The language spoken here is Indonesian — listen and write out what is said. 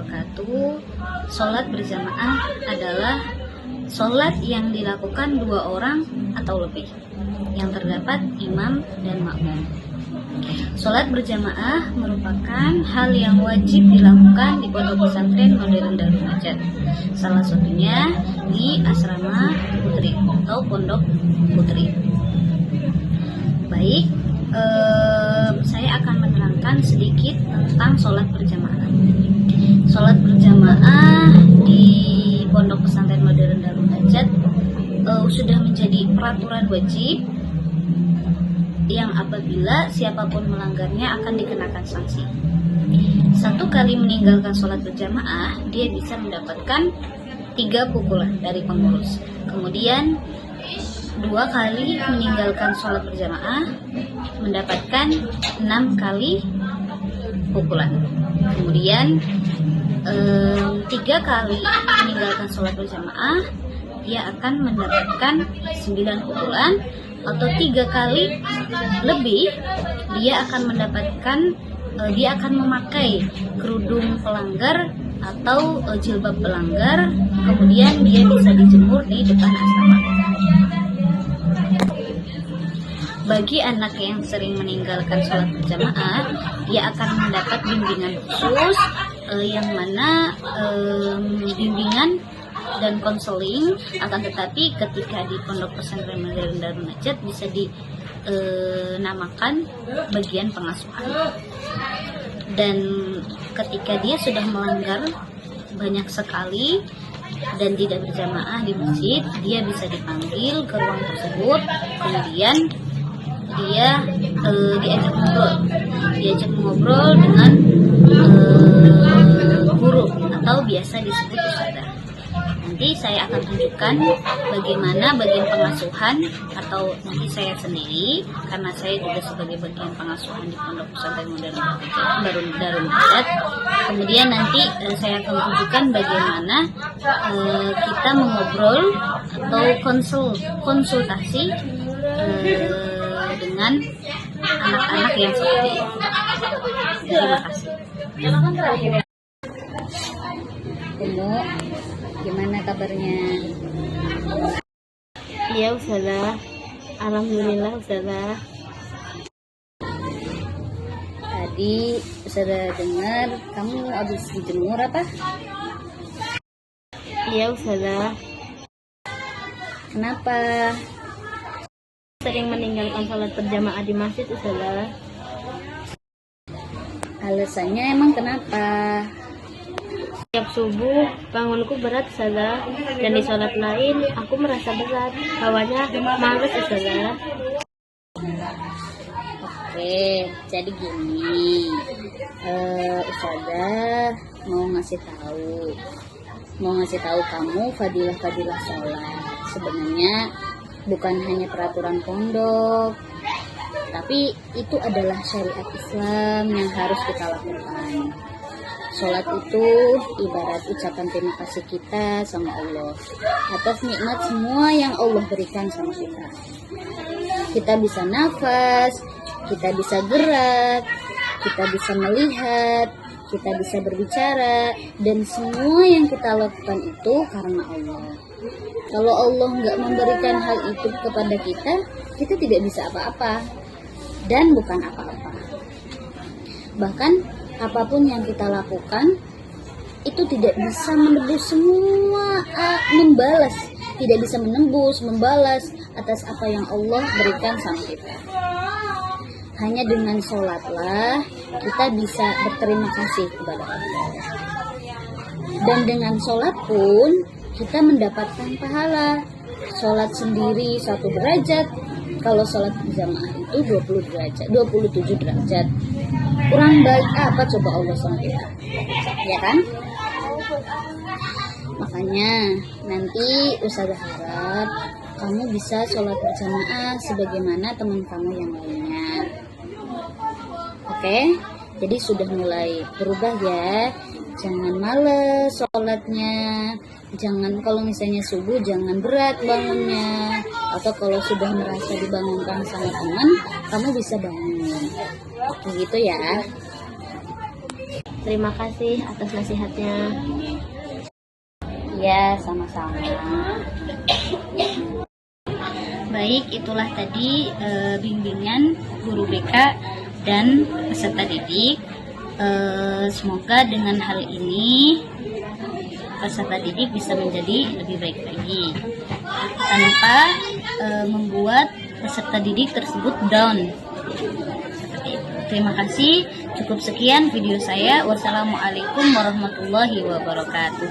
wabarakatuh. Sholat berjamaah adalah sholat yang dilakukan 2 orang atau lebih, yang terdapat imam dan makmum. Sholat berjamaah merupakan hal yang wajib dilakukan di pondok pesantren modern Darul Najat. Salah satunya di asrama putri atau pondok putri. Baik, saya akan menerangkan sedikit tentang sholat berjamaah. Sholat berjamaah di pondok pesantren modern Darul Najat sudah menjadi peraturan wajib yang apabila siapapun melanggarnya akan dikenakan sanksi. 1 kali meninggalkan sholat berjamaah, dia bisa mendapatkan 3 pukulan dari pengurus. Kemudian 2 kali meninggalkan sholat berjamaah, mendapatkan 6 kali pukulan. Kemudian 3 kali meninggalkan sholat berjamaah, dia akan mendapatkan 9 pukulan. Atau 3 kali lebih, dia akan memakai kerudung pelanggar atau jilbab pelanggar, kemudian dia bisa dijemur di depan asrama. Bagi anak yang sering meninggalkan sholat berjamaah, dia akan mendapat bimbingan khusus, yang mana bimbingan dan konseling, akan tetapi ketika di pondok pesantren modern Darul Najat bisa dinamakan bagian pengasuhan. Dan ketika dia sudah melanggar banyak sekali dan tidak berjamaah di masjid, dia bisa dipanggil ke ruang tersebut, kemudian dia diajak ngobrol dengan guru atau biasa disebut ustadzah. Nanti saya akan tunjukkan bagaimana bagian pengasuhan, atau nanti saya sendiri, karena saya juga sebagai bagian pengasuhan di pondok pesantren modern Darul Najat. Kemudian nanti saya akan tunjukkan bagaimana kita mengobrol atau konsultasi dengan anak-anak yang seperti itu. Terima kasih. Gimana kabarnya? Iya Ustazah, alhamdulillah Ustazah. Tadi Ustazah dengar kamu habis dijemur apa? Iya Ustazah. Kenapa? Sering meninggalkan sholat berjamaah di masjid Ustazah. Alasannya emang kenapa? Setiap subuh bangunku berat Ustazah, dan di sholat lain aku merasa berat, bawahnya males Ustazah. Oke, jadi gini, Ustazah mau ngasih tahu kamu fadilah sholat. Sebenarnya bukan hanya peraturan pondok, tapi itu adalah syariat Islam yang harus kita lakukan. Sholat itu ibarat ucapan terima kasih kita sama Allah atas nikmat semua yang Allah berikan sama kita. Kita bisa nafas, kita bisa gerak, kita bisa melihat, kita bisa berbicara, dan semua yang kita lakukan itu karena Allah. Kalau Allah nggak memberikan hal itu kepada kita tidak bisa apa-apa dan bukan apa-apa. Bahkan apapun yang kita lakukan itu tidak bisa menebus semua, tidak bisa membalas atas apa yang Allah berikan sama kita. Hanya dengan sholatlah kita bisa berterima kasih kepada Allah. Dan dengan sholat pun kita mendapatkan pahala. Sholat sendiri 1 derajat, kalau sholat berjamaah itu 27 derajat. Kurang baik apa coba Allah sama kita, ya kan? Makanya nanti Ustazah harap kamu bisa sholat berjamaah sebagaimana teman kamu yang lainnya. Oke? Jadi sudah mulai berubah ya. Jangan males sholatnya. Jangan, kalau misalnya subuh jangan berat bangunnya. Atau kalau sudah merasa dibangunkan sama teman, kamu bisa bangun. Begitu ya. Terima kasih atas nasihatnya. Ya, sama-sama. Baik, itulah tadi bimbingan guru BK dan peserta didik. Semoga dengan hal ini peserta didik bisa menjadi lebih baik lagi tanpa membuat peserta didik tersebut down. Seperti itu. Terima kasih. Cukup sekian video saya. Wassalamualaikum warahmatullahi wabarakatuh.